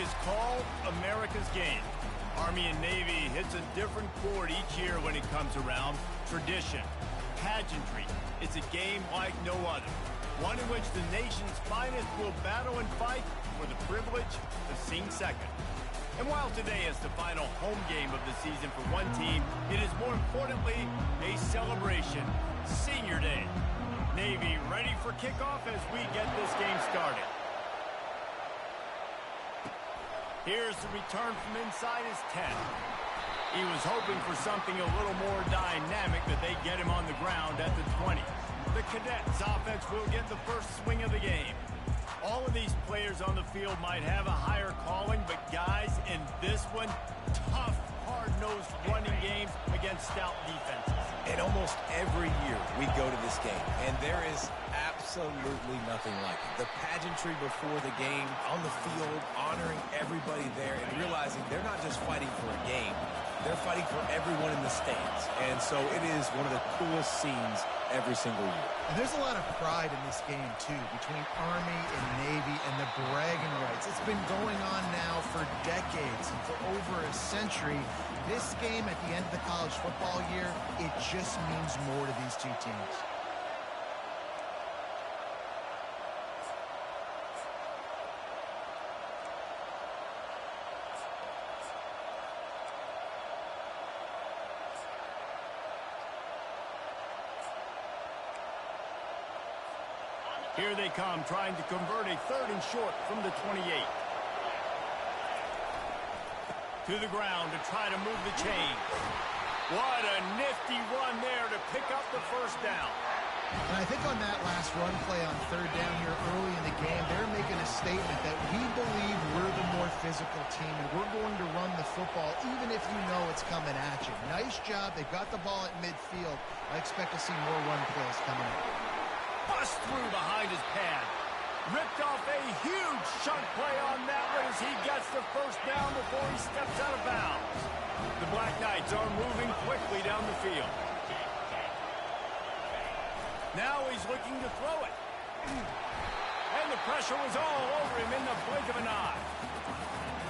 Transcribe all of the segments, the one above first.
is called America's Game. Army and Navy hits a different chord each year when it comes around. Tradition, pageantry. It's a game like no other. One in which the nation's finest will battle and fight for the privilege of seeing second. And while today is the final home game of the season for one team, it is more importantly a celebration. Senior Day. Navy ready for kickoff as we get this game started. Here's the return from inside his 10. He was hoping for something a little more dynamic, that they get him on the ground at the 20. The Cadets offense will get the first swing of the game. All of these players on the field might have a higher calling, but guys, in this one, tough, hard-nosed running games against stout defenses. And almost every year we go to this game, and there is absolutely nothing like it. The pageantry before the game, on the field, honoring everybody there, and realizing they're not just fighting for a game, they're fighting for everyone in the stands. And so it is one of the coolest scenes every single year. And there's a lot of pride in this game, too, between Army and Navy and the bragging rights. It's been going on now for decades and for over a century. This game at the end of the college football year, it just means more to these two teams. Here they come, trying to convert a 3rd and short from the 28. To the ground to try to move the chains. What a nifty run there to pick up the first down. And I think on that last run play on 3rd down here early in the game, they're making a statement that we believe we're the more physical team and we're going to run the football even if you know it's coming at you. Nice job. They got the ball at midfield. I expect to see more run plays coming up. Bust through behind his pad. Ripped off a huge chunk play on that one as he gets the first down before he steps out of bounds. The Black Knights are moving quickly down the field. Now he's looking to throw it. And the pressure was all over him in the blink of an eye.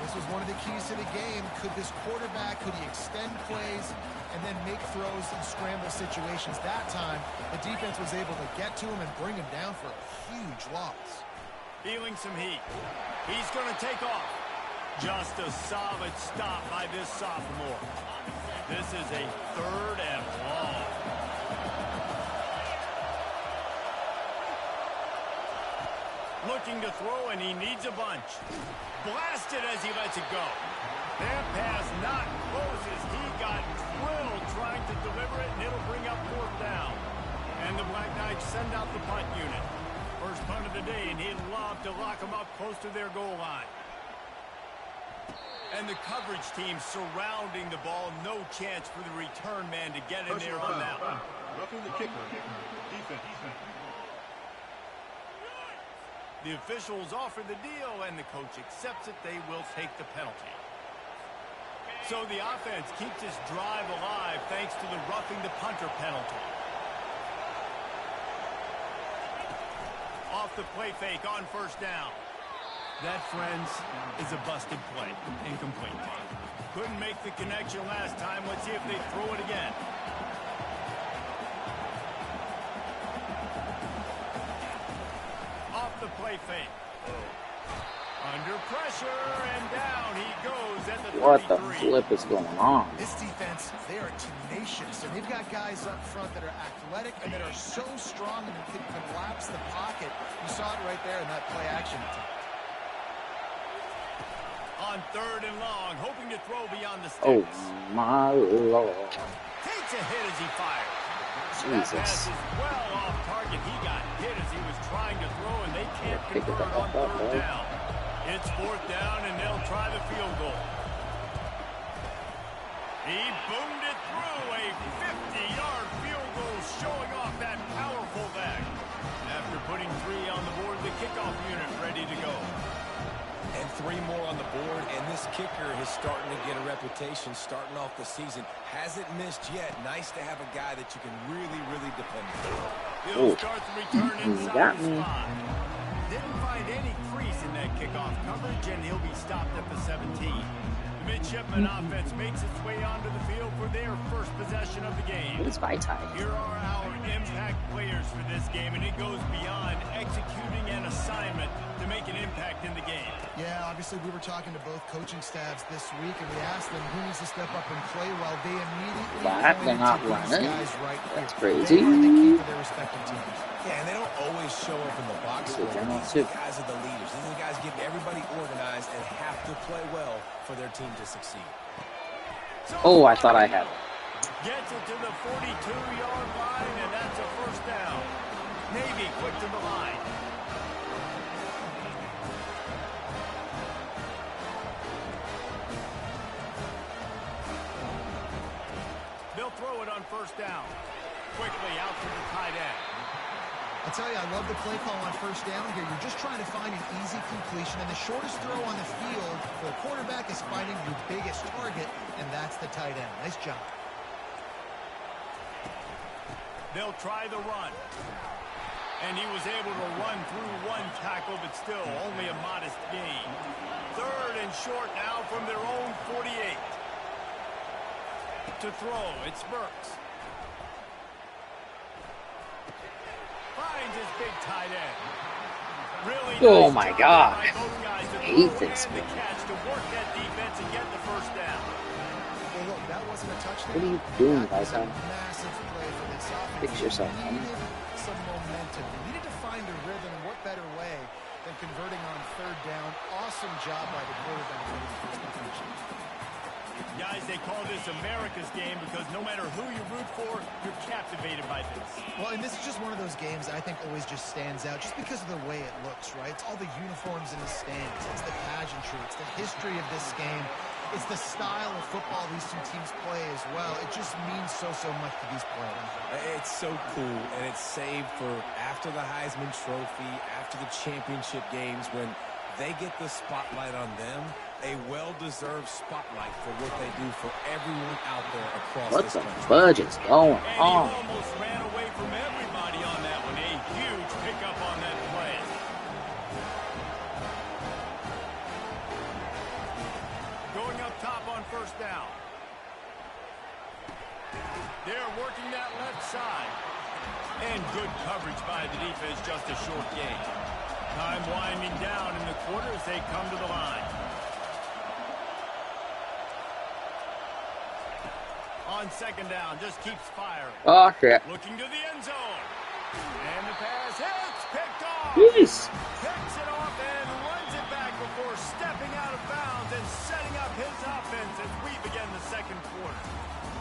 This was one of the keys to the game. Could this quarterback, could he extend plays and then make throws in scramble situations? That time, the defense was able to get to him and bring him down for a huge loss. Feeling some heat. He's going to take off. Just a solid stop by this sophomore. This is a 3rd and long. Looking to throw, and he needs a bunch. Blasted as he lets it go. That pass not close as he got drilled trying to deliver it, and it'll bring up 4th down. And the Black Knights send out the punt unit. First punt of the day, and he'd love to lock them up close to their goal line. And the coverage team surrounding the ball. No chance for the return man to get in there on that one. Roughing the kicker. Defense. The officials offer the deal, and the coach accepts it. They will take the penalty. So the offense keeps this drive alive thanks to the roughing the punter penalty. Off the play fake on 1st down. That, friends, is a busted play. Incomplete. Couldn't make the connection last time. Let's see if they throw it again. Off the play fake. Under pressure, and down he goes at the 33. What the flip is going on? This defense, they are tenacious, and they've got guys up front that are athletic and that are so strong and can collapse the pocket. You saw it right there in that play action attempt. On 3rd and long, hoping to throw beyond the sticks. Oh, my Lord. Takes a hit as he fires. Jesus. That pass is well off target. He got hit as he was trying to throw, and they can't convert on 3rd down. It's 4th down, and they'll try the field goal. He boomed it through. A 50-yard field goal showing off that powerful leg. After putting 3 on the board, the kickoff unit ready to go. And 3 more on the board, and this kicker is starting to get a reputation starting off the season. Hasn't missed yet. Nice to have a guy that you can really, really depend on. He'll start the return inside the spot. Didn't find any crease in that kickoff coverage, and he'll be stopped at the 17. The midshipman offense makes its way onto the field for their first possession of the game. What is Vitae? Here are our impact players for this game, and it goes beyond executing an assignment to make an impact in the game. Yeah, obviously we were talking to both coaching staffs this week, and we asked them who needs to step up and play well. They immediately What? They're not pointed to these running? guys right That's here. crazy. They are the key for their respective teams. Yeah, and they don't always show up in the box Good score. general, These too. guys are the leaders. These are the guys getting everybody organized and have to play well for their team to succeed. Oh, I thought I had it. Gets it to the 42-yard line, and that's a first down. Navy quick to the line. They'll throw it on first down. Quickly out to the tight end. I tell you, I love the play call on first down here. You're just trying to find an easy completion, and the shortest throw on the field for a quarterback is finding your biggest target, and that's the tight end. Nice job. They'll try the run. And he was able to run through one tackle, but still only a modest gain. Third and short now from their own 48. To throw, it's Burks. Finds his big tight end. Really Oh nice my job God. by both guys to I hate throw this, and the man. catch to work that defense and get the first down. Well, look, that wasn't a touchdown. What are you doing, That was a Vitae? massive play for this offense. Fix yourself, They homie. needed some momentum. They needed to find a rhythm, and what better way than converting on third down. Awesome job by the quarterback for his first completion. Guys, they call this America's game because no matter who you root for, you're captivated by this. Well, and this is just one of those games that I think always just stands out just because of the way it looks, right? It's all the uniforms in the stands. It's the pageantry. It's the history of this game. It's the style of football these two teams play as well. It just means so much to these players. It's so cool, and it's saved for after the Heisman Trophy, after the championship games, when they get the spotlight on them, a well-deserved spotlight for what they do for everyone out there across What this the country. fudge is going And he on? almost ran away from everybody on that one. A huge pickup on that play. Going up top on first down. They're working that left side. And good coverage by the defense, just a short gain. Time winding down in the quarter as they come to the line. On second down, just keeps firing. Oh, shit. Looking to the end zone. And the pass hits, picked off. Jeez. Picks it off and runs it back before stepping out of bounds and setting up his offense as we begin the second quarter.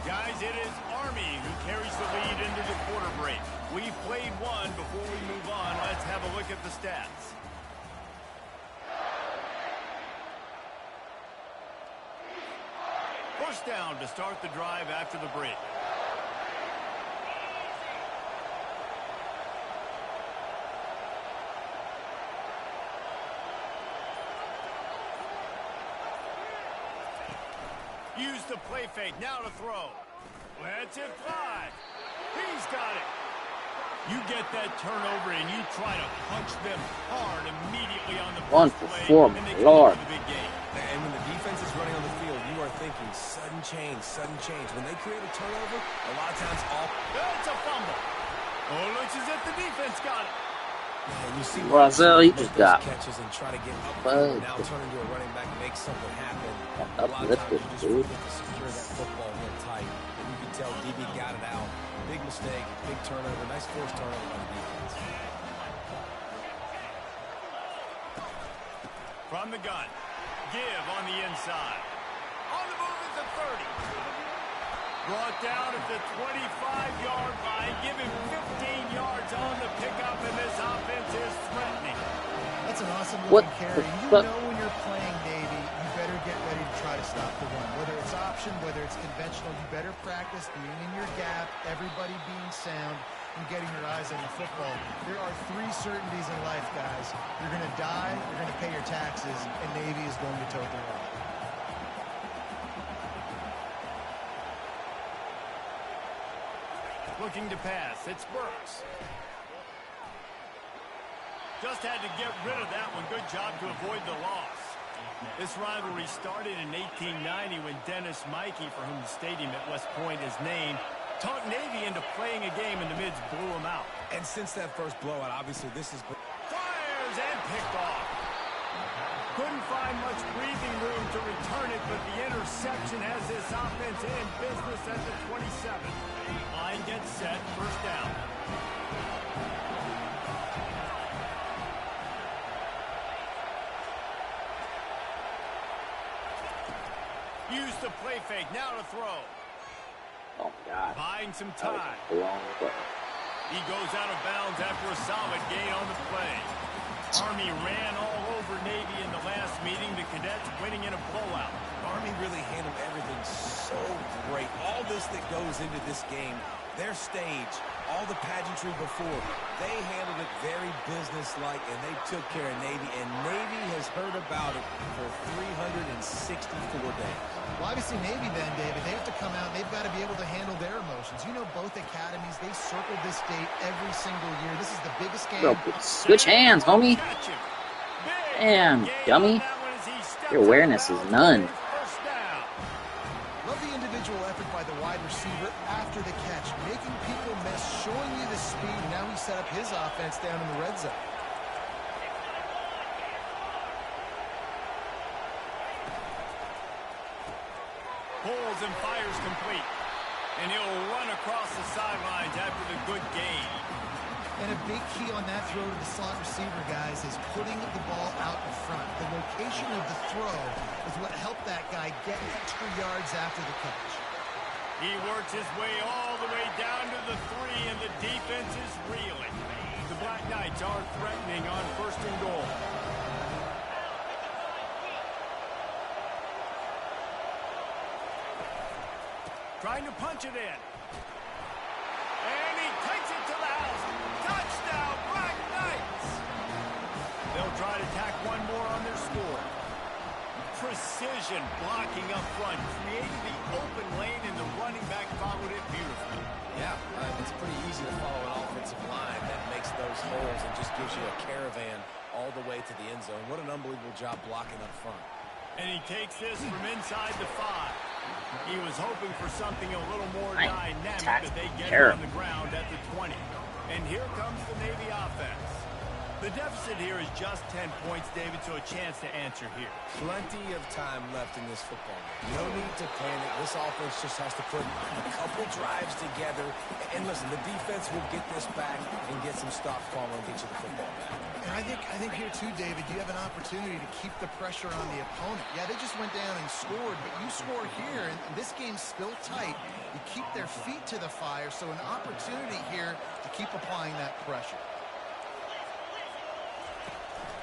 Guys, it is Army who carries the lead into the quarter break. We've played one. Before we move on, let's have a look at the stats. First down to start the drive after the break. Use the play fake, now to throw. Lets it fly. He's got it. You get that turnover and you try to punch them hard immediately on the One first for play, four, and they my come up Lord. with a big game. And when the defense is running on the field, you are thinking sudden change, sudden change. When they create a turnover, a lot of times It's a fumble. Oh, looks as if the defense got it. and you see Russell, he make just those got catches and try to get up bugged. now turn into a running back and make something happen. Got A lot of uplifted, times you just dude. forget to secure that football real tight. And you can tell DB got it out. Big mistake, big turnover, nice forced turnover by the defense. From the gun. Give on the inside. On the move at the 30. Brought down at the 25-yard line. Give him 15 yards on the pickup, and this offense is threatening. That's an awesome What looking the carry. You fuck? know when you're playing Navy, you better get ready to try to stop the run. Whether it's option, whether it's conventional, you better practice being in your gap, everybody being sound, and getting your eyes on the football. There are three certainties in life, guys. You're going to die, you're going to pay your taxes, and Navy is going to tote the rock. Looking to pass. It's Burks. Just had to get rid of that one. Good job to avoid the loss. This rivalry started in 1890 when Dennis Mikey, for whom the stadium at West Point is named, talked Navy into playing a game and the Mids blew them out. And since that first blowout, obviously this is... Fires and picked off. Couldn't find much breathing room to return it, but the interception has this offense in business at the 27. Line gets set, first down. Use the play fake, now to throw. Oh, my God. Buying some time. He goes out of bounds after a solid gain on the play. Army ran all over Navy in the last meeting. The Cadets winning in a blowout. Army really handled everything so great. All this that goes into this game, their stage, all the pageantry before, they handled it very businesslike, and they took care of Navy, and Navy has heard about it for 364 days. Well, obviously Navy then, David, they have to come out and they've got to be able to handle their emotions. You know, both academies, they circled this date every single year. This is the biggest game. Bro, switch hands, homie. Damn, dummy. Your awareness is none. Love the individual effort by the wide receiver after the catch, making people miss, showing you the speed. Now he set up his offense down in the red zone. Pulls and fires complete. And he'll run across the sidelines after the good gain. And a big key on that throw to the slot receiver, guys, is putting the ball out in front. The location of the throw is what helped that guy get extra yards after the catch. He works his way all the way down to the 3, and the defense is reeling. The Black Knights are threatening on 1st and goal. Trying to punch it in. And he takes it to the house. Touchdown, Black Knights! They'll try to tack one more on their score. Precision blocking up front, created the open lane, and the running back followed it beautifully. Yeah, it's pretty easy to follow an offensive line that makes those holes and just gives you a caravan all the way to the end zone. What an unbelievable job blocking up front. And he takes this from inside the 5. He was hoping for something a little more dynamic, but they get it on the ground at the 20. And here comes the Navy offense. The deficit here is just 10 points, David, so a chance to answer here. Plenty of time left in this football game. No need to panic. This offense just has to put a couple drives together. And listen, the defense will get this back and get some stops calling and get you the football back. And I think here too, David, you have an opportunity to keep the pressure on the opponent. Yeah, they just went down and scored, but you score here, and this game's still tight. You keep their feet to the fire, so an opportunity here to keep applying that pressure.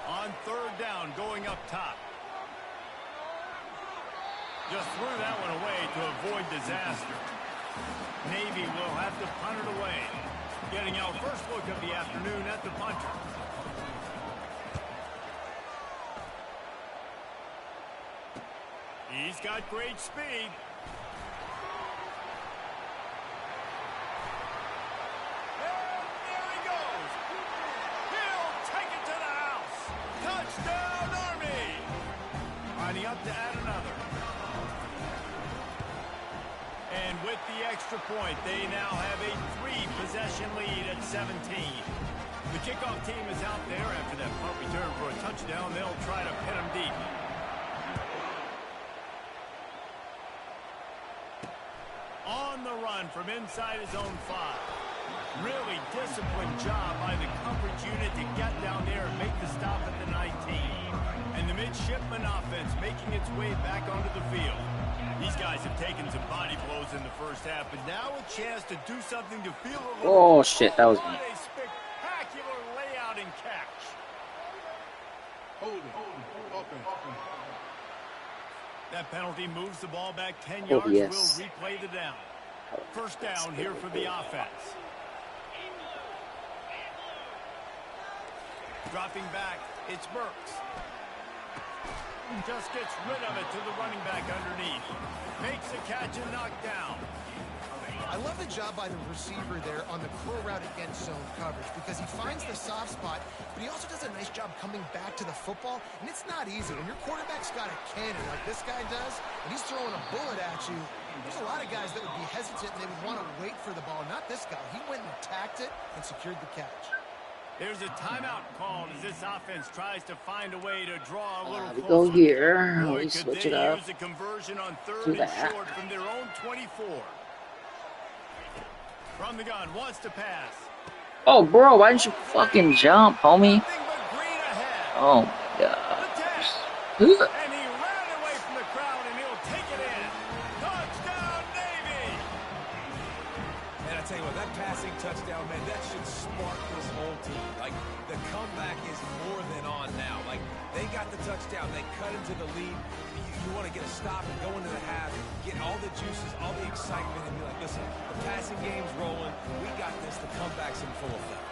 On 3rd down, going up top. Just threw that one away to avoid disaster. Navy will have to punt it away. Getting our first look of the afternoon at the punter. He's got great speed. Touchdown, Army! Lining up to add another. And with the extra point, they now have a 3-possession lead at 17. The kickoff team is out there after that punt return for a touchdown. They'll try to pin them deep. On the run from inside his own 5. Really disciplined job by the coverage unit to get down there and make the stop at the 19. And the midshipman offense making its way back onto the field. These guys have taken some body blows in the first half, but now a chance to do something to feel a little... Oh, shit, that was me. What a spectacular layout and catch. Hold it. Open. That penalty moves the ball back 10 yards. Yes. We'll replay the down. First down here for the offense. Dropping back, it's Burks. Just gets rid of it to the running back underneath. Makes a catch and knocked down. I love the job by the receiver there on the curl route against zone coverage because he finds the soft spot, but he also does a nice job coming back to the football, and it's not easy. When your quarterback's got a cannon like this guy does, and he's throwing a bullet at you, there's a lot of guys that would be hesitant and they would want to wait for the ball. Not this guy. He went and attacked it and secured the catch. There's a timeout called as this offense tries to find a way to draw a little We closer. go here. Boy, We could switch they it up. use a conversion on Do third and that. short from their own 24. From the gun, wants to pass. Oh, bro, why didn't you fucking jump, homie? Nothing but green ahead. Oh, my God. And he ran away from the crowd, and he'll take it in. Touchdown, Navy! And I tell you what, that passing touchdown, man, that should spark this whole team. Like, the comeback is more than on now. Like, they got the touchdown. They cut into the lead. You want to get a stop and go into the half, get all the juices, all the excitement, and be like, listen, the passing game's rolling. We got this. The comeback's in full effect.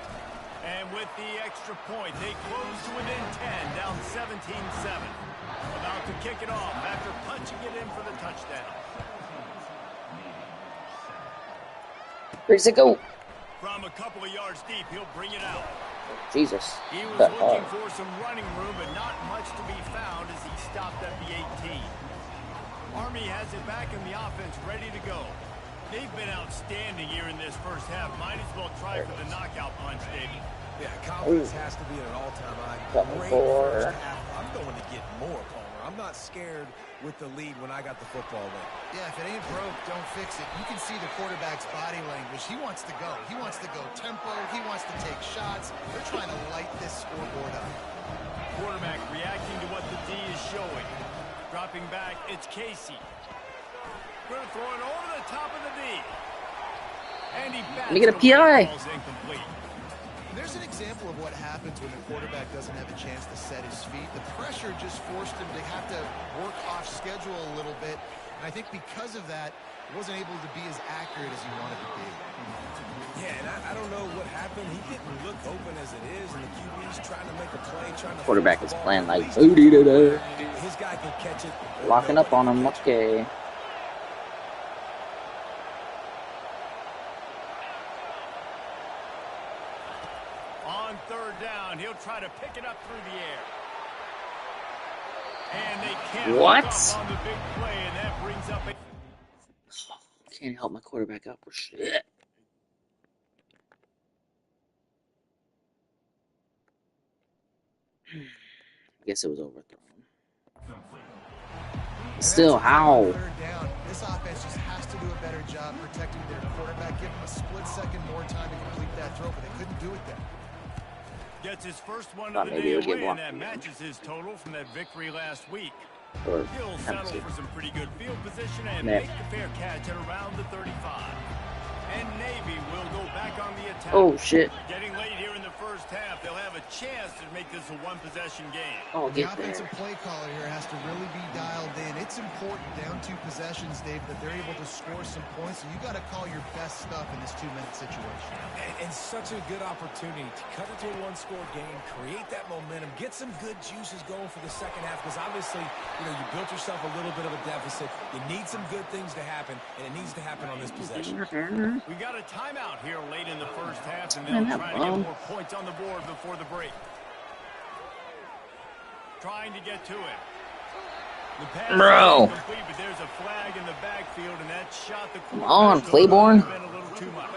And with the extra point, they close to within 10, down 17-7. About to kick it off after punching it in for the touchdown. Where's it go? From a couple of yards deep, he'll bring it out. Jesus. He was That looking hard. for some running room, but not much to be found as he stopped at the 18. Army has it back in the offense, ready to go. They've been outstanding here in this first half. Might as well try for the knockout punch, David. Yeah, confidence has to be at an all-time high. Couple Great four. first half. I'm going to get more, Palmer. I'm not scared with the lead when I got the football in. Yeah, if it ain't broke, don't fix it. You can see the quarterback's body language. He wants to go. He wants to go tempo. He wants to take shots. They're trying to light this scoreboard up. Quarterback reacting to what the D is showing. Dropping back, it's Casey. Going to throw it over the top of the D. And he bats Let me get a it away. PI. Ball's incomplete. There's an example of what happens when the quarterback doesn't have a chance to set his feet. The pressure just forced him to have to work off schedule a little bit. And I think because of that, he wasn't able to be as accurate as he wanted to be. Yeah, and I don't know what happened. He didn't look open as it is, and the QB's trying to make a play, trying to Quarterback force is the ball playing like release. boo-dee-da-da. His guy can catch it. Locking up on him. Okay. On third down, he'll try to pick it up through the air. And they can't What? hook up on the big play, and that brings up a... Can't help my quarterback out for shit. I guess it was overthrown. Still, how? Third down, this offense just has to do a better job protecting their quarterback. Give him a split second more time to complete that throw, but they couldn't do it there. Gets his first one Thought of the maybe day it would get away, and that one. matches his total from that victory last week. Or He'll settle empty. for some pretty good field position and Net. make the fair catch at around the 35. And Navy will go back on the attack. Oh shit! Getting late here in the first half, they'll have a chance to make this a one-possession game. Oh, The get offensive there. play caller here has to really be dialed in. It's important down 2 possessions, Dave, that they're able to score some points. So you got to call your best stuff in this 2-minute situation. And such a good opportunity to cut into a one-score game, create that momentum, get some good juices going for the second half, because obviously, you know, you built yourself a little bit of a deficit. You need some good things to happen, and it needs to happen on this possession. We got a timeout here late in the first half, and Man, they'll that try to get bum. more points on the board before the break. Trying to get to it. The pass Bro. is incomplete, but there's a flag in the backfield, and that shot the Come on, quarterback Claiborne. might have been a little too much.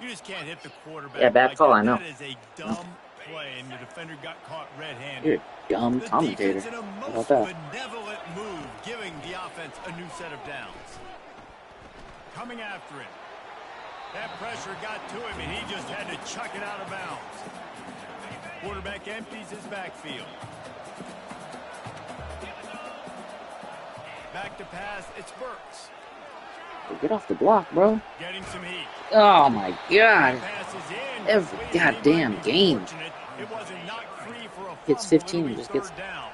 You just can't hit the quarterback. Yeah, bad like call, that. I know. That is a dumb play, and the defender got caught red-handed. You're a dumb The commentator. defense in a How most about that? benevolent move, giving the offense a new set of downs. Coming after it. That pressure got to him, and he just had to chuck it out of bounds. Quarterback empties his backfield. Back to pass, it's Burks. Get off the block, bro. Getting some heat. Oh my god. Pass is in. Every But goddamn might be game. fortunate It wasn't knocked free for a Hits fumble. 15 It'll and be just gets- third down.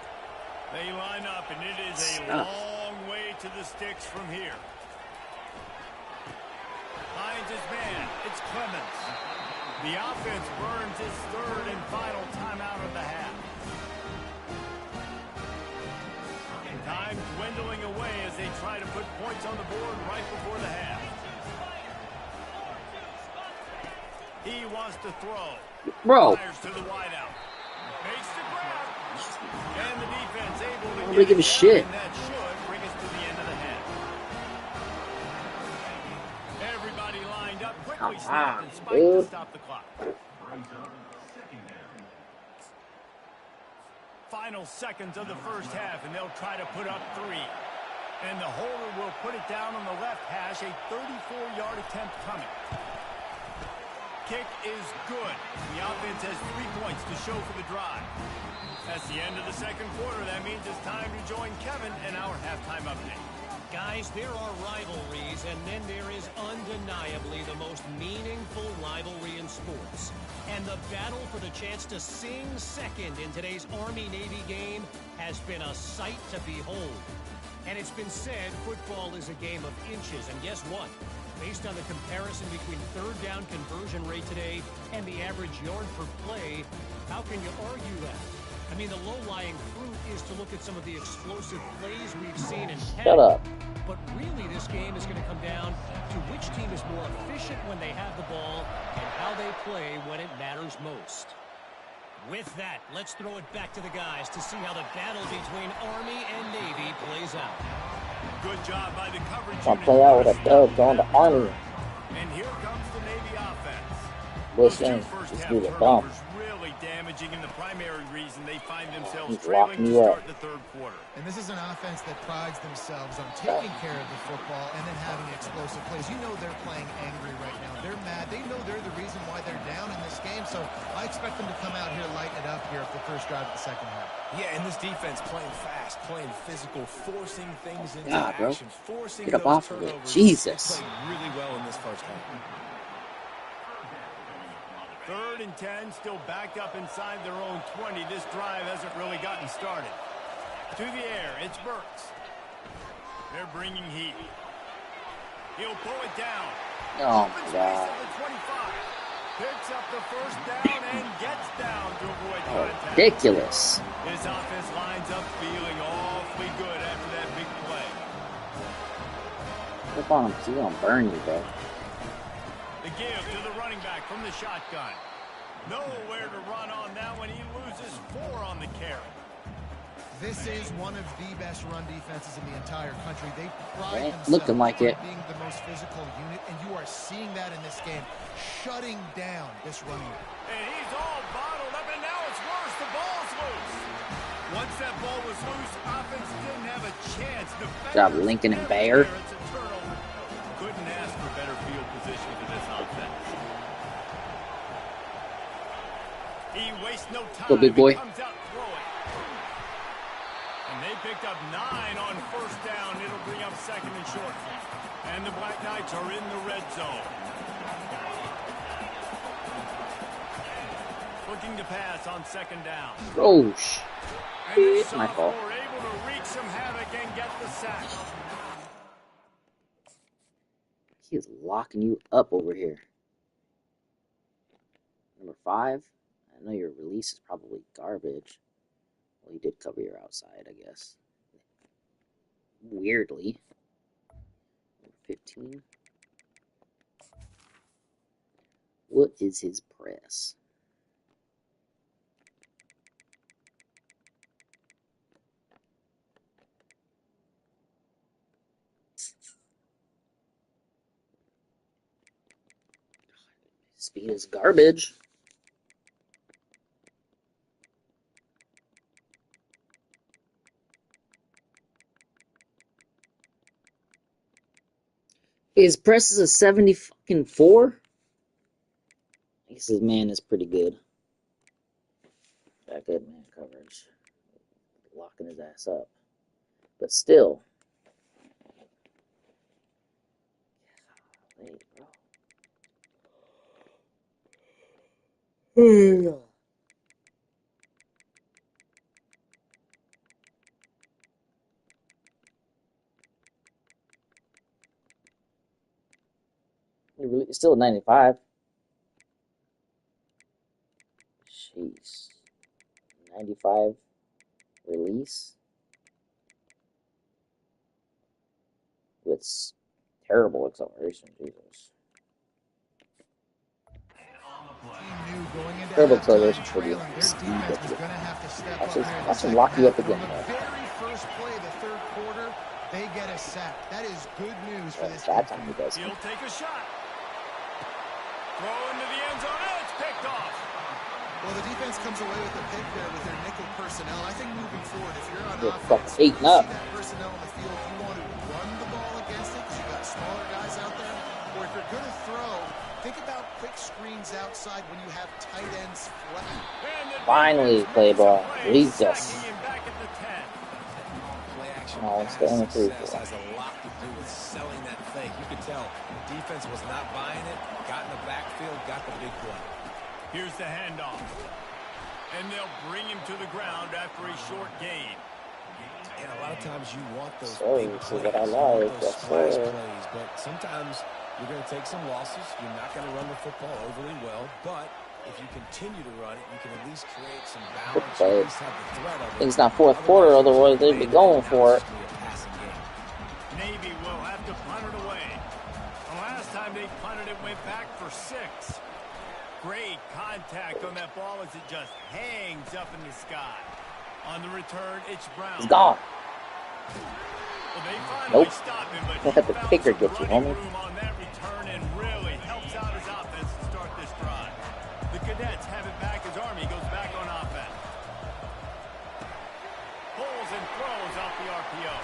They line up, and it is a Stuff. long way to the sticks from here. Finds his man. It's Clemens. The offense burns his third and final timeout of the half. Time dwindling away as they try to put points on the board right before the half. He wants to throw. Bro. Fires to the wideout. Makes the grab. And the defense able to Nobody give a shit. and that should bring us to the end of the half. Everybody lined up, quickly snapped and spiked to stop the clock. Final seconds of the first half, and they'll try to put up 3. And the holder will put it down on the left hash, a 34-yard attempt coming. Kick is good. The offense has 3 points to show for the drive. That's the end of the second quarter. That means it's time to join Kevin in our halftime update. Guys, there are rivalries, and then there is undeniably the most meaningful rivalry in sports. And the battle for the chance to sing second in today's Army-Navy game has been a sight to behold. And it's been said football is a game of inches, and guess what? Based on the comparison between third down conversion rate today and the average yard per play, how can you argue that? I mean, the low-lying fruit is to look at some of the explosive plays we've seen in Shut up. But really, this game is going to come down to which team is more efficient when they have the ball and how they play when it matters most. With that, let's throw it back to the guys to see how the battle between Army and Navy plays out. Good job by the coverage I'll unit. play out with a dub going to Army. And here comes the Navy offense. This Those two game, first this half dude's a bum. turnovers really damaging, and the primary reason they find themselves He's trailing locking to you start up. the third quarter. And this is an offense that prides themselves on taking care of the football and then having explosive plays. You know they're playing angry right now. They're mad. They know they're the reason why they're down in this game. So I expect them to come out here, lighten it up here for the first drive of the second half. Yeah, and this defense playing fast, playing physical, forcing things into God, bro. action, forcing Get up those off of it. turnovers. Jesus. They played really well in this first half. 3rd and 10, still backed up inside their own 20. This drive hasn't really gotten started. To the air, it's Burks. They're bringing heat. He'll pull it down. Oh, Open my space God. at the 25. Picks up the first down and gets down to avoid contact. Ridiculous. His offense lines up feeling awfully good after that big play. Flip on him, he's gonna burn you, bro. The give to the running back from the shotgun. Nowhere to run on that one. He loses 4 on the carry. This is one of the best run defenses in the entire country. They pride Ain't themselves looking like on it. being the most physical unit, and you are seeing that in this game, shutting down this running back. And he's all bottled up, and now it's worse. The ball's loose. Once that ball was loose, offense didn't have a chance. Good job, Lincoln and Bayer. It's a turnover. Couldn't ask for better field position for this offense. He wastes no time. Go, big boy. He comes out throwing. And they picked up 9 on first down. It'll bring up 2nd and short. And the Black Knights are in the red zone. Looking to pass on 2nd down. Oh, And the it's my fault. sophomore able to wreak some havoc and get the sack. He is locking you up over here. Number 5. I know your release is probably garbage. Well, you did cover your outside, I guess. Weirdly. Number 15. What is his press? Speed is garbage. His press is a 74. I guess his man is pretty good. Got good man coverage. Locking his ass up. But still. Golly, bro. It's still a 95. Jeez. 95 release. it's terrible acceleration. Jesus. Terrible acceleration for the speed that you get. Watch him lock you up again. Very first play of the third quarter, they get a sack. That is good news for this that time he does. He'll take a shot. Throw into the end zone. It's picked off. Well, the defense comes away with a pick there with their nickel personnel. I think moving forward, if you're on They're offense, eating up. see that personnel on the field, if you want to run the ball against it because you've got smaller guys out there, or if you're going to throw, think about quick screens outside when you have tight ends flat. Finally, play ball. Jesus. No, it's going through. Has a lot to do with selling that fake. You could tell the defense was not buying it. Got in the backfield, got the big play. Here's the handoff. And they'll bring him to the ground after a short gain. And a lot of times you want those big plays, those splash plays, but sometimes you're going to take some losses. You're not going to run the football overly well, but if you continue to run it, you can at least create some balance. At least have the threat of it. It's not fourth quarter, otherwise they'd be going for it. Navy will have to punt it away. The last time they punted it went back for 6. Great contact on that ball as it just hangs up in the sky. On the return, it's Brown. It's gone. Well, they finally stop him, but let the kicker get you, homie. On that return and really helps out his offense to start this drive. The Cadets have it back as Army goes back on offense. Pulls and throws off the RPO.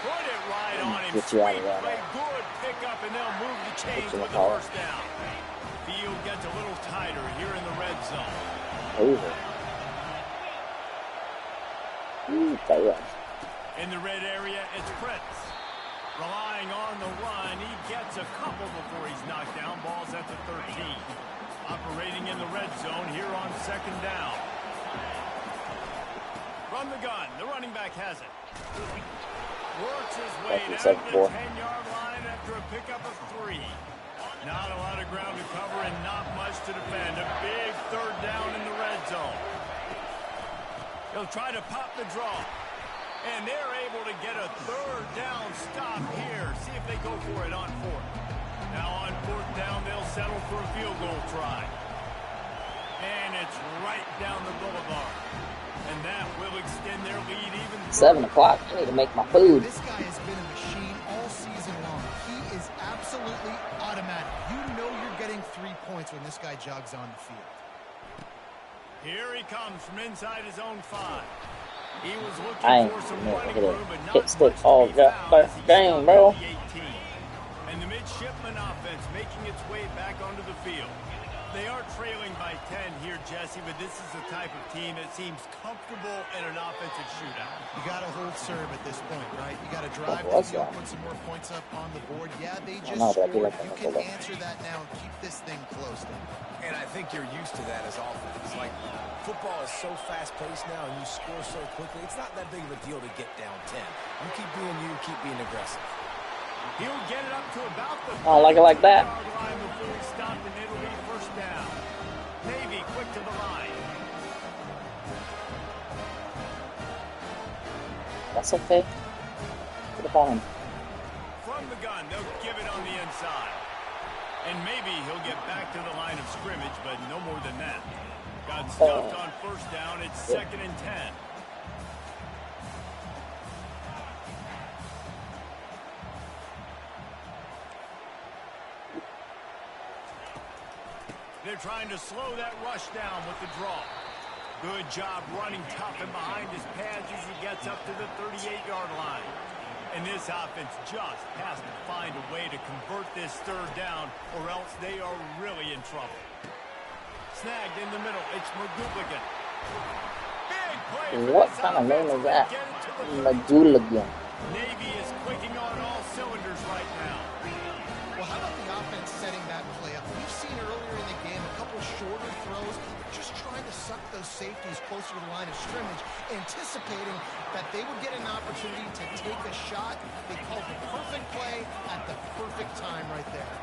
Put it right on him. Get you out of that. Good pickup, and they'll move the chains with the first down. Field gets a little tighter here in the red zone. Over. In the red area, it's Prince. Relying on the run, he gets a couple before he's knocked down. Ball's at the 13. Operating in the red zone here on second down. From the gun, the running back has it. Works his way down to the 10-yard line after a pickup of 3. Not a lot of ground to cover and not much to defend. A big third down in the red zone. He'll try to pop the draw. And they're able to get a third down stop here. See if they go for it on 4th. Now on 4th down, they'll settle for a field goal try. And it's right down the boulevard. And that will extend their lead even further. 7 o'clock. I need to make my food. This guy has been a machine all season long. He is absolutely automatic. You know you're getting 3 points when this guy jogs on the field. Here he comes from inside his own 5. He was looking for some running room, but not stick much all to be found. game, bro. And the midshipman offense making its way back onto the field. They are trailing by 10 here, Jesse, but this is the type of team that seems comfortable in an offensive shootout. You got to hold serve at this point, right? You got to drive the field, put some more points up on the board. Yeah, they just scored. You can answer that now and keep this thing close. And I think you're used to that as offense. Like, football is so fast-paced now, and you score so quickly. It's not that big of a deal to get down 10. You keep being you, keep being aggressive. He'll get it up to about the I like it like that. line before he stopped, and it'll be first down. Navy quick to the line. That's okay. Put it on him. From the gun, they'll give it on the inside. And maybe he'll get back to the line of scrimmage, but no more than that. Got stuffed on first down. It's 2nd and 10. They're trying to slow that rush down with the draw. Good job running tough and behind his pads as he gets up to the 38-yard line. And this offense just has to find a way to convert this third down, or else they are really in trouble. Snagged in the middle. It's Maguligan. Big play. What kind of name is that? Maguligan. Navy is clicking on all cylinders right now. Well, how about the offense setting that play up? We've seen earlier in the game a couple shorter throws, just trying to suck those safeties closer to the line of scrimmage, anticipating that they would get an opportunity to take a shot. They called the perfect play at the perfect time right there.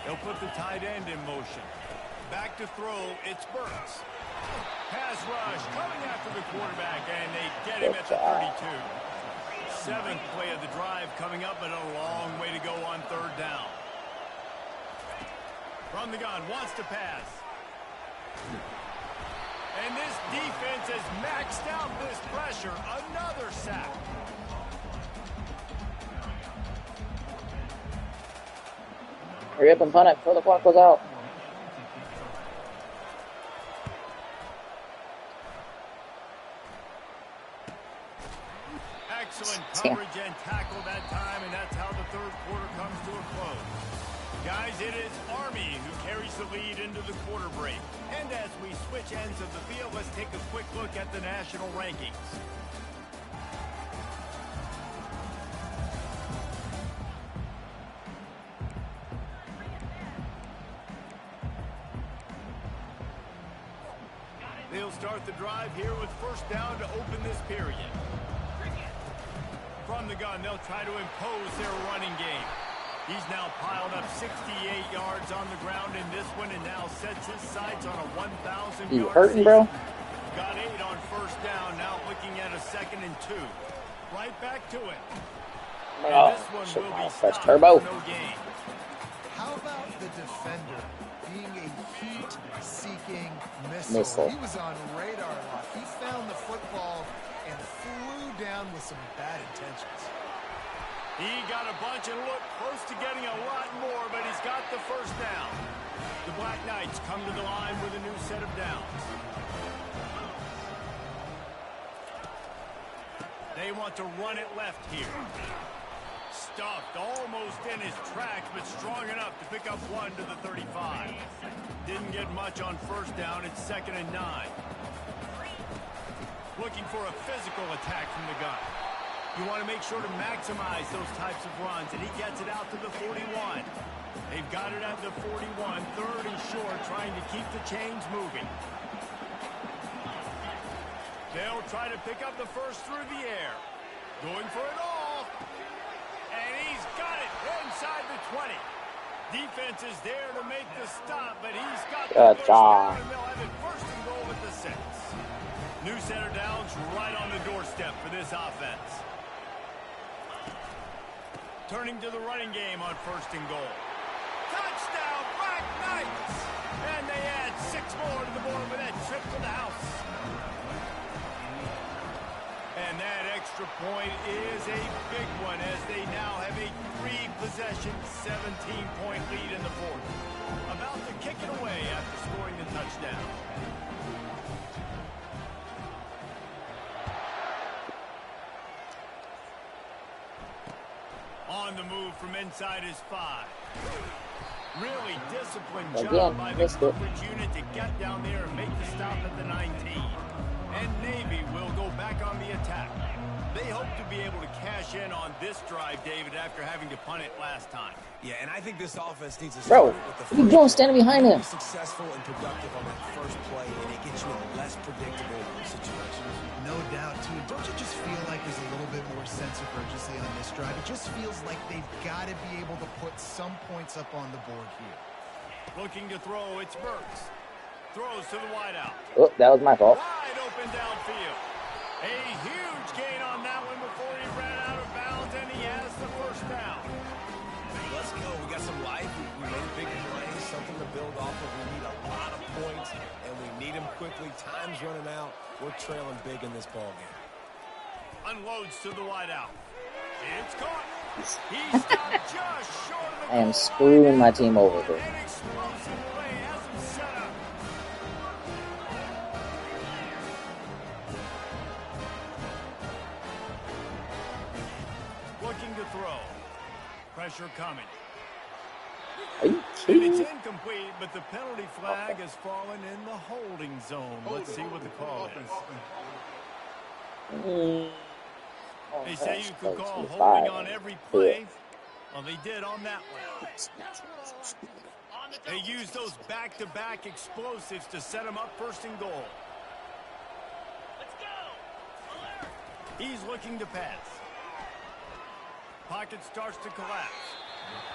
They'll put the tight end in motion. Back to throw, it's Burks. Has rush coming after the quarterback, and they get him at the 32. Seventh play of the drive coming up, but a long way to go on third down. From the gun, wants to pass. And this defense has maxed out this pressure. Another sack. Hurry up and punt it before the clock goes out. Excellent coverage and tackle that time, and that's how the third quarter comes to a close. Guys, it is Army who carries the lead into the quarter break. And as we switch ends of the field, let's take a quick look at the national rankings. They'll start the drive here with first down to open this period. From the gun, they'll try to impose their running game. He's now piled up 68 yards on the ground in this one and now sets his sights on a 1,000-yard You hurting, bro? Got 8 on first down, now looking at a 2nd and 2. Right back to it. Oh, And this one will be stopped turbo. for no gain. How about the defender being a heat-seeking missile? He was on radar lock. He found the football and flew down with some bad intentions. He got a bunch and looked close to getting a lot more, but he's got the first down. The Black Knights come to the line with a new set of downs. They want to run it left here. Stuffed almost in his tracks, but strong enough to pick up 1 to the 35. Didn't get much on first down. It's 2nd and 9. Looking for a physical attack from the gun. You want to make sure to maximize those types of runs, and he gets it out to the 41. They've got it at the 41, 3rd and short, trying to keep the chains moving. They'll try to pick up the first through the air. Going for it all. And he's got it inside the 20. Defense is there to make the stop, but he's got the first down, and they'll have it 1st and goal at the 6. New set of downs right on the doorstep for this offense. Turning to the running game on 1st and goal. Touchdown, Black Knights! And they add 6 more to the board with that trip to the house. And that extra point is a big one as they now have a 3-possession, 17-point lead in the 4th. About to kick it away after scoring the touchdown. On the move from inside his 5. Really disciplined job by the coverage unit to get down there and make the stop at the 19. And Navy will go back on the attack. They hope to be able to cash in on this drive, David, after having to punt it last time. Yeah, and I think this offense needs to Bro, start with the what are you doing standing behind him? successful and productive on that first play, and it gets you in less predictable situations. No doubt, too. Don't you just feel like there's a little bit more sense of urgency on this drive? It just feels like they've got to be able to put some points up on the board here. Looking to throw, it's Burks. Throws to the wideout. Oh, that was my fault. Wide open downfield. A huge gain on that one before he ran out of bounds, and he has the first down. Let's go. We got some life. We made a big play, something to build off of. We need a lot of points, and we need them quickly. Time's running out. We're trailing big in this ball game. Unloads to the wideout. It's caught. He stopped just short of the I am screwing my team over here. An explosive play has him set up. Looking to throw. Pressure coming. Are you And kidding it's me? incomplete, but the penalty flag has fallen in the holding zone. Let's see what the call is. They say you could call holding on every play. Well, they did on that one. They used those back-to-back explosives to set them up 1st and goal. He's looking to pass. Pocket starts to collapse.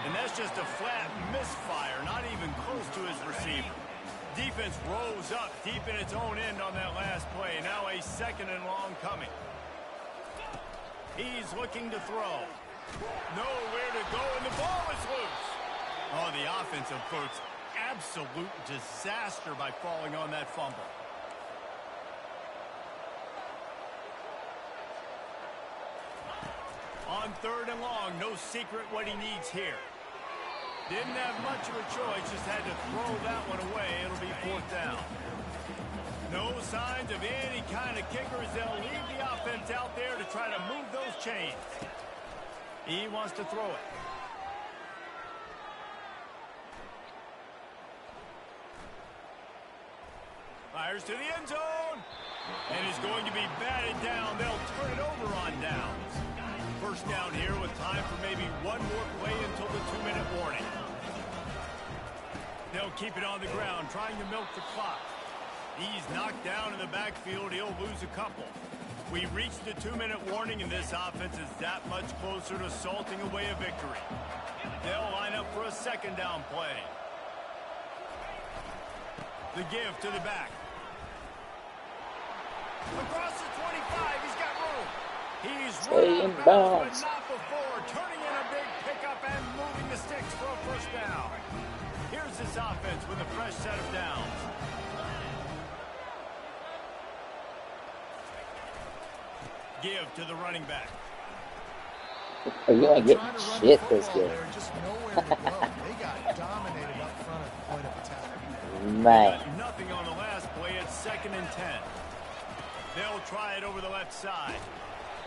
And that's just a flat misfire, not even close to his receiver. Defense rose up deep in its own end on that last play. Now a 2nd and long coming. He's looking to throw. Nowhere to go, and the ball is loose. Oh, the offensive effort's absolute disaster by falling on that fumble. On 3rd and long, no secret what he needs here. Didn't have much of a choice, just had to throw that one away. It'll be 4th down. No signs of any kind of kicker as they'll leave the offense out there to try to move those chains. He wants to throw it. Fires to the end zone. And is going to be batted down. They'll turn it over on downs. 1st down here with time for maybe one more play until the 2-minute warning. They'll keep it on the ground, trying to milk the clock. He's knocked down in the backfield. He'll lose a couple. We reached the 2-minute warning, and this offense is that much closer to salting away a victory. They'll line up for a 2nd down play. The give to the back. Across the 25, he's got room. He's run out of bounds, but not before. Turning in a big pickup and moving the sticks for a 1st down. Here's this offense with a fresh set of downs. Give to the running back. Are you gonna get shit this game? Just nowhere to go. They got dominated up front at the point of attack. Man. Nothing on the last play. It's 2nd and 10. They'll try it over the left side.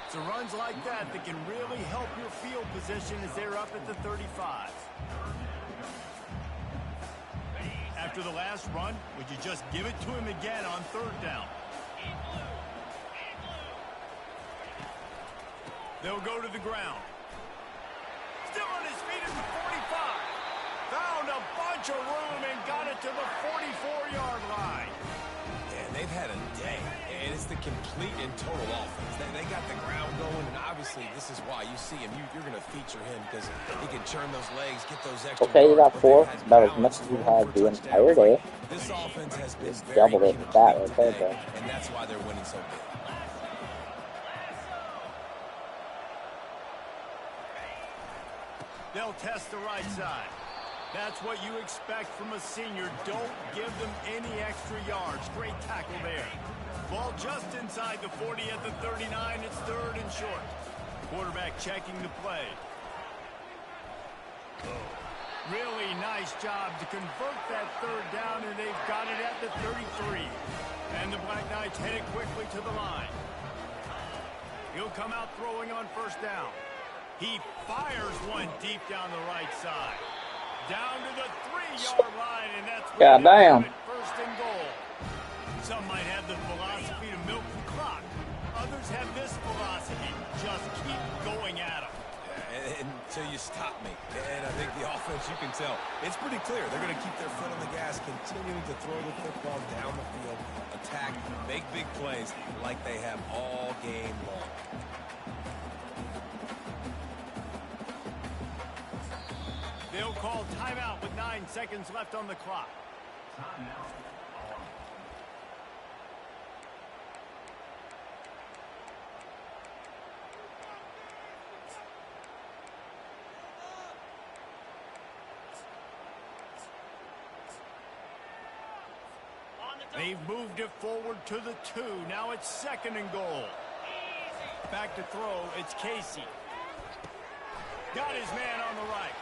So runs like that can really help your field position as they're up at the 35. After the last run, would you just give it to him again on 3rd down? They'll go to the ground. Still on his feet at the 45. Found a bunch of room and got it to the 44-yard line. Yeah, they've had a day, and it's the complete and total offense. They got the ground going, and obviously this is why you see him. You're going to feature him because he can churn those legs, get those extra Okay, you got yards, 4. It's about as much as you had the entire day. This offense has been very Doubled it with that right there, bro. and that's why they're winning so big. They'll test the right side. That's what you expect from a senior. Don't give them any extra yards. Great tackle there. Ball just inside the 40 at the 39. It's 3rd and short. Quarterback checking the play. Really nice job to convert that 3rd down, and they've got it at the 33. And the Black Knights headed quickly to the line. He'll come out throwing on 1st down. He fires one deep down the right side. Down to the 3-yard line, and that's where they have it, 1st and goal. Some might have the philosophy to milk the clock. Others have this philosophy. Just keep going at them. Until you stop me. And I think the offense, you can tell, it's pretty clear. They're going to keep their foot on the gas, continuing to throw the football down the field, attack, make big plays like they have all game long. They'll call timeout with 9 seconds left on the clock. They've moved it forward to the 2. Now it's 2nd and goal. Back to throw. It's Casey. Got his man on the right.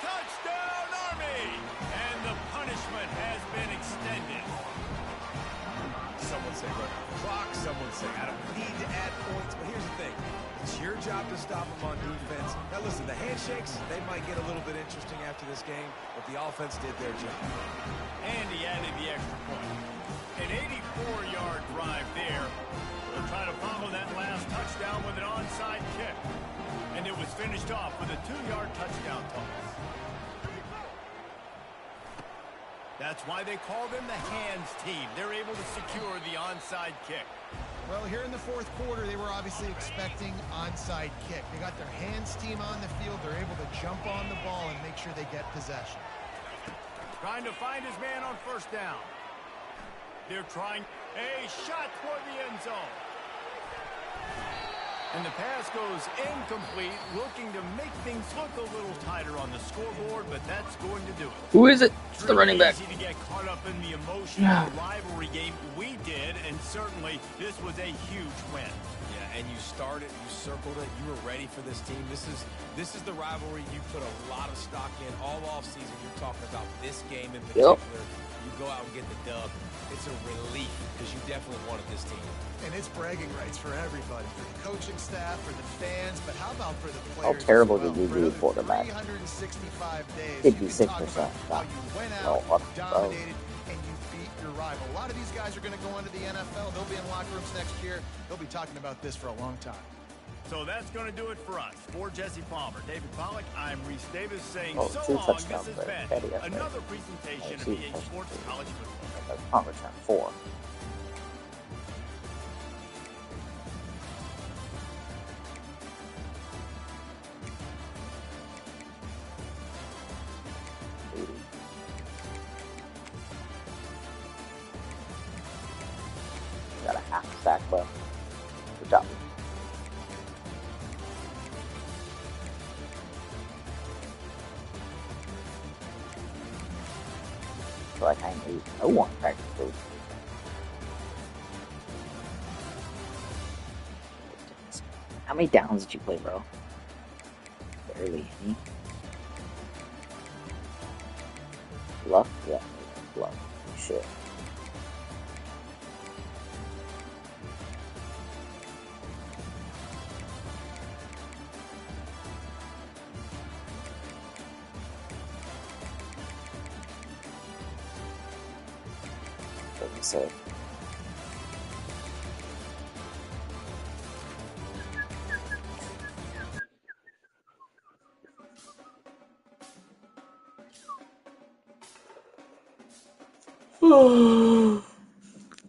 Touchdown, Army! And the punishment has been extended. Someone say run the clock. Someone say I don't need to add points. But here's the thing. It's your job to stop them on defense. Now listen, the handshakes, they might get a little bit interesting after this game, but the offense did their job. And he added the extra point. An 84-yard drive there. We'll try to follow that last touchdown with an onside kick. And it was finished off with a 2-yard touchdown toss. That's why they call them the hands team. They're able to secure the onside kick. Well, here in the 4th quarter, they were obviously expecting onside kick. They got their hands team on the field. They're able to jump on the ball and make sure they get possession. Trying to find his man on 1st down. They're trying a shot toward the end zone. And the pass goes incomplete, looking to make things look a little tighter on the scoreboard, but that's going to do it. Who is it? It's the running back. Easy to get caught up in the emotion of the rivalry game. We did, and certainly this was a huge win. Yeah, and you started, you circled it, you were ready for this team. This is the rivalry you put a lot of stock in all offseason. You're talking about this game in particular. You go out and get the dub. It's a relief because you definitely wanted this team. And it's bragging rights for everybody, for the coaching staff, for the fans, but how about for the How players? terrible as well? did you do, quarterback? 365 days. 56%. How you went out, you dominated, and you beat your rival. A lot of these guys are going to go into the NFL. They'll be in locker rooms next year. They'll be talking about this for a long time. So that's going to do it for us. For Jesse Palmer, David Pollack, I'm Reese Davis saying so 2 long. This touchdowns has there. been another presentation of EA Sports College Football. That's punt return 4. Got a half sack left. Good job. I feel like I need no one practically. How many downs did you play, bro? Barely any. Luck? Yeah, luck. Shit. Doesn't say.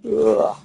Ugh.